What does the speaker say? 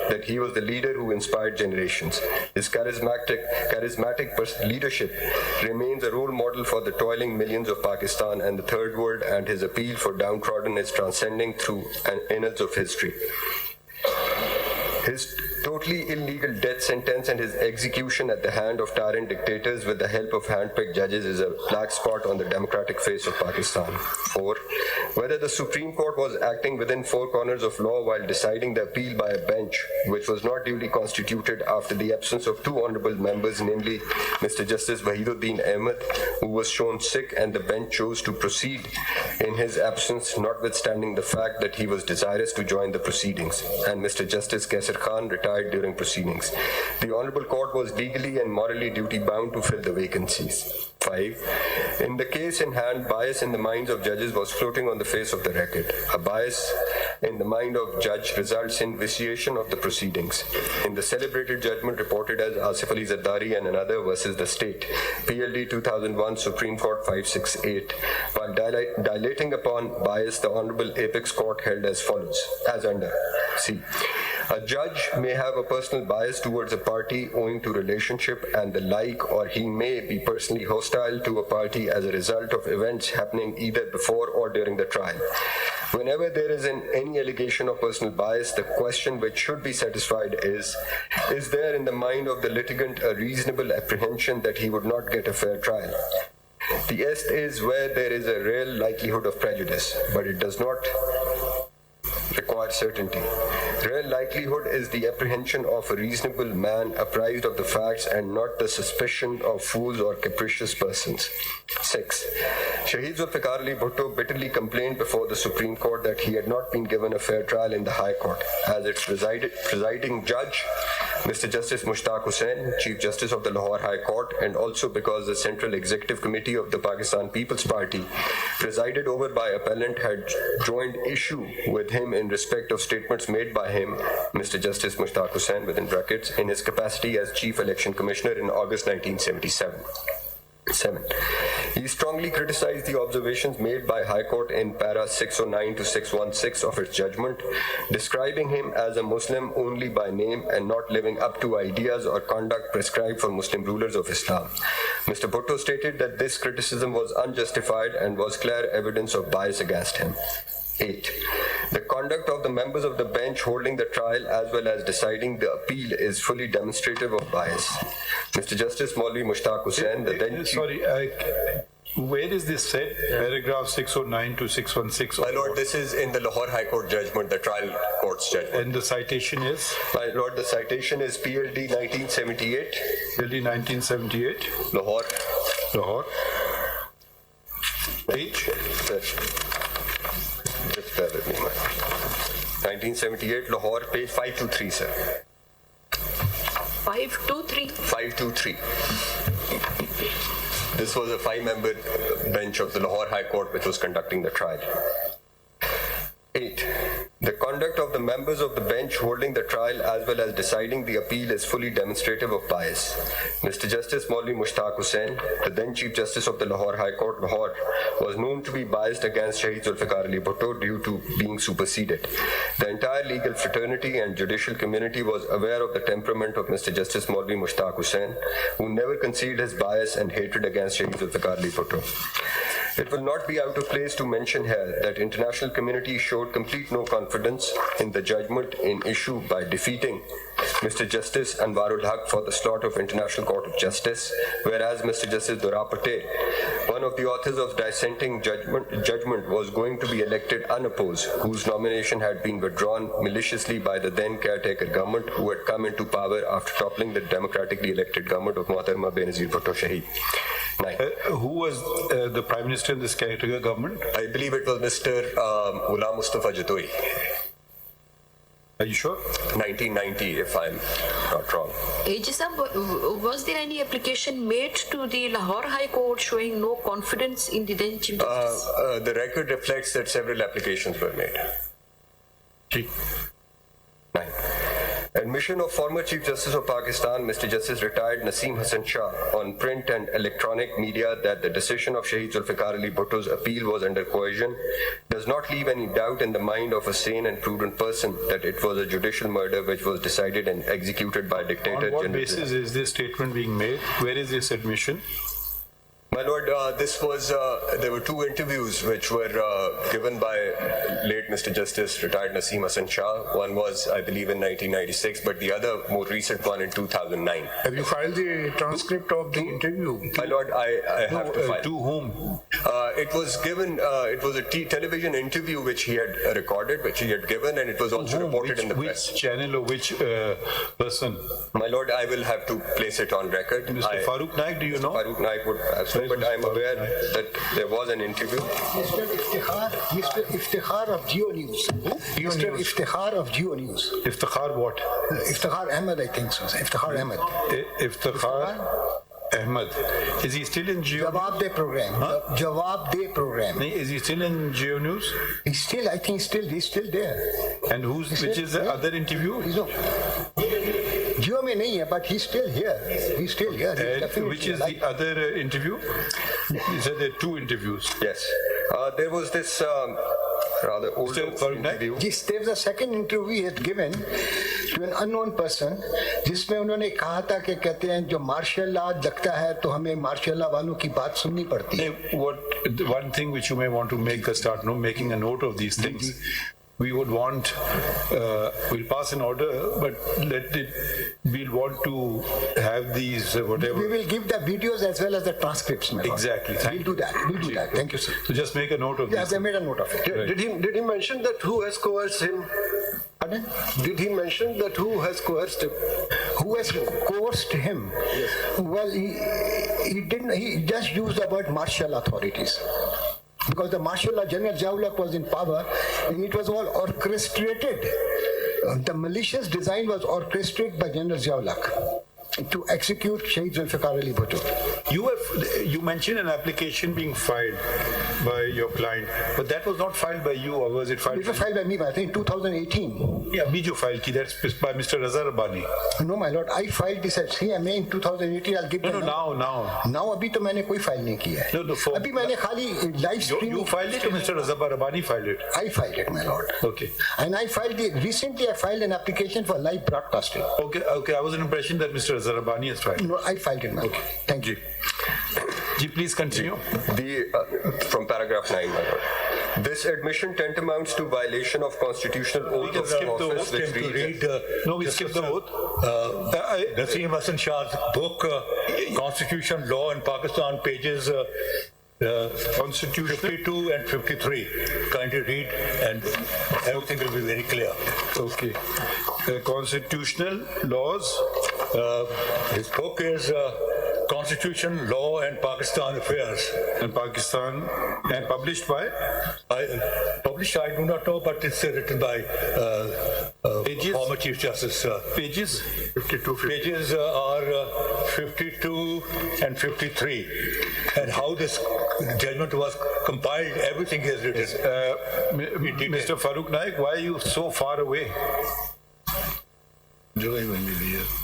that he was the leader who inspired generations. His charismatic leadership remains a role model for the toiling millions of Pakistan and the Third World, and his appeal for downtrodden is transcending through annals of history. His totally illegal death sentence and his execution at the hand of tyrant dictators with the help of hand-picked judges is a black spot on the democratic face of Pakistan. 4. Whether the Supreme Court was acting within four corners of law while deciding the appeal by a bench, which was not duly constituted after the absence of two honorable members, namely Mr. Justice Wahiduddin Ahmed, who was shown sick, and the bench chose to proceed in his absence, notwithstanding the fact that he was desirous to join the proceedings, and Mr. Justice Kaisar Khan retired during proceedings. The Honorable Court was legally and morally duty-bound to fill the vacancies. 5. In the case in hand, bias in the minds of judges was floating on the face of the record. A bias in the mind of judge results in vitiation of the proceedings. In the celebrated judgment reported as Asif Ali Zardari and another versus the state, PLD 2001, Supreme Court 568, while dilating upon bias, the Honorable Apex Court held as follows, as under C. A judge may have a personal bias towards a party owing to relationship and the like, or he may be personally hostile to a party as a result of events happening either before or during the trial. Whenever there is any allegation of personal bias, the question which should be satisfied is there in the mind of the litigant a reasonable apprehension that he would not get a fair trial? The est is where there is a real likelihood of prejudice, but it does not require certainty. Real likelihood is the apprehension of a reasonable man apprised of the facts and not the suspicion of fools or capricious persons. 6. Shahid Zulfiqar Ali Bhutto bitterly complained before the Supreme Court that he had not been given a fair trial in the High Court. As its presiding judge, Mr. Justice Mushtaq Hussain, Chief Justice of the Lahore High Court, and also because the Central Executive Committee of the Pakistan People's Party, presided over by appellant, had joined issue with him in respect of statements made by him, Mr. Justice Mushtaq Hussain, within brackets, in his capacity as Chief Election Commissioner in August 1977. 7. He strongly criticized the observations made by High Court in para 609 to 616 of its judgment, describing him as a Muslim only by name and not living up to ideas or conduct prescribed for Muslim rulers of Islam. Mr. Bhutto stated that this criticism was unjustified and was clear evidence of bias against him. 8. The conduct of the members of the bench holding the trial as well as deciding the appeal is fully demonstrative of bias. Mr. Justice Maulvi Mushtaq Hussain, the then where is this said? Paragraph 609 to 616? My Lord, this is in the Lahore High Court judgment, the trial court's judgment. And the citation is? My Lord, the citation is PLD 1978. PLD 1978? Lahore. Lahore. Page? Just bear with me, man. 1978, Lahore, page 523, sir. 523? 523. This was a 5-member bench of the Lahore High Court which was conducting the trial. 8. The conduct of the members of the bench holding the trial as well as deciding the appeal is fully demonstrative of bias. Mr. Justice Maulvi Mushtaq Hussain, the then Chief Justice of the Lahore High Court, Lahore, was known to be biased against Shahid Zulfiqar Ali Bhutto due to being superseded. The entire legal fraternity and judicial community was aware of the temperament of Mr. Justice Maulvi Mushtaq Hussain, who never concealed his bias and hatred against Shahid Zulfiqar Ali Bhutto. It will not be out of place to mention here that international community showed complete no confidence in the judgment in issue by defeating Mr. Justice Anwarul Haq for the slot of International Court of Justice, whereas Mr. Justice Dura Patel, one of the authors of dissenting judgment, was going to be elected unopposed, whose nomination had been withdrawn maliciously by the then caretaker government, who had come into power after toppling the democratically elected government of Muhtarama Benazir Bhutto Shahid. 9. Who was the Prime Minister in this caretaker government? I believe it was Mr. Ghulam Mustafa Jatoi. Are you sure? 1990, if I'm not wrong. Was there any application made to the Lahore High Court showing no confidence in the then Chief Justice? The record reflects that several applications were made. 3. 9. Admission of former Chief Justice of Pakistan, Mr. Justice retired Naseem Hassan Shah, on print and electronic media that the decision of Shahid Zulfiqar Ali Bhutto's appeal was under coercion does not leave any doubt in the mind of a sane and prudent person that it was a judicial murder which was decided and executed by dictator. On what General basis is this statement being made? Where is this admission? My Lord, there were two interviews which were given by late Mr. Justice, retired Naseem Hassan Shah. One was, I believe, in 1996, but the other more recent one in 2009. Have you filed the transcript of the interview? My Lord, I have to file. To whom? It was given, it was a television interview which he had recorded, which he had given, and it was also reported in the press. Which channel or which person? My Lord, I will have to place it on record. Mr. Farooq Naik, do you know? Farooq Naik would have so, but I am aware that there was an interview. Mr. Iftikhar of Geo News. Mr. Iftikhar of Geo News. Iftikhar what? Iftikhar Ahmed, I think so. Iftikhar Ahmed. Iftikhar Ahmed. Is he still in Geo? Jawab De program. Jawab De program. Is he still in Geo News? He's still, I think he's still there. And which is the other interview? Geo mein nahi hai, but he's still here. He's still here. Which is the other interview? You said there are two interviews. Yes. There was this rather old interview. Yes, there was a second interview he had given to an unknown person, जिसमें उन्होंने कहा था कि कहते हैं जो martial law लगता है तो हमें मार्शल लॉ वालों की बात सुननी पड़ती है. One thing which you may want to making a note of these things. We would want, we'll pass an order, but we'll want to have these, whatever. We will give the videos as well as the transcripts. Exactly. We'll do that. We'll do that. Thank you, sir. So just make a note of this. Yes, I made a note of it. Right. Did he mention that who has coerced him? Pardon? Did he mention that who has coerced him? Who has coerced him? Yes. Well, he didn't. He just used the word martial authorities. Because the martial law, General Ziaulak was in power, and it was all orchestrated. The malicious design was orchestrated by General Ziaulak to execute Shahid Zulfiqar Ali Bhutto. You mentioned an application being filed by your client, but that was not filed by you, or was it filed? It was filed by me, I think 2018. Yeah, Bijo filed ki, that's by Mr. Raza Rabbani. No, my lord, I filed this at CMA in 2018. I'll give No, now. Now, abhi to maine koi file nahi kiya hai. No, abhi maine khali live stream. You filed it, or Mr. Raza Rabbani filed it? I filed it, my lord. Okay. And recently I filed an application for live broadcasting. Okay. I was in impression that Mr. Raza Rabbani has filed. No, I filed it, my lord. Thank you. Ji, please continue. From paragraph 9, my lord. This admission tantamounts to violation of constitutional oath of office. We skip the oath. Naseem Hassan Shah's book, Constitution, Law in Pakistan, pages Constitution 52 and 53. Kindly read and everything will be very clear. Okay. Constitutional laws. His book is Constitution, Law and Pakistan Affairs. In Pakistan, and published by? I do not know, but it's written by former Chief Justice. Pages? 52. Pages are 52 and 53. And how this judgment was compiled, everything is written. Mr. Farooq Naik, why are you so far away?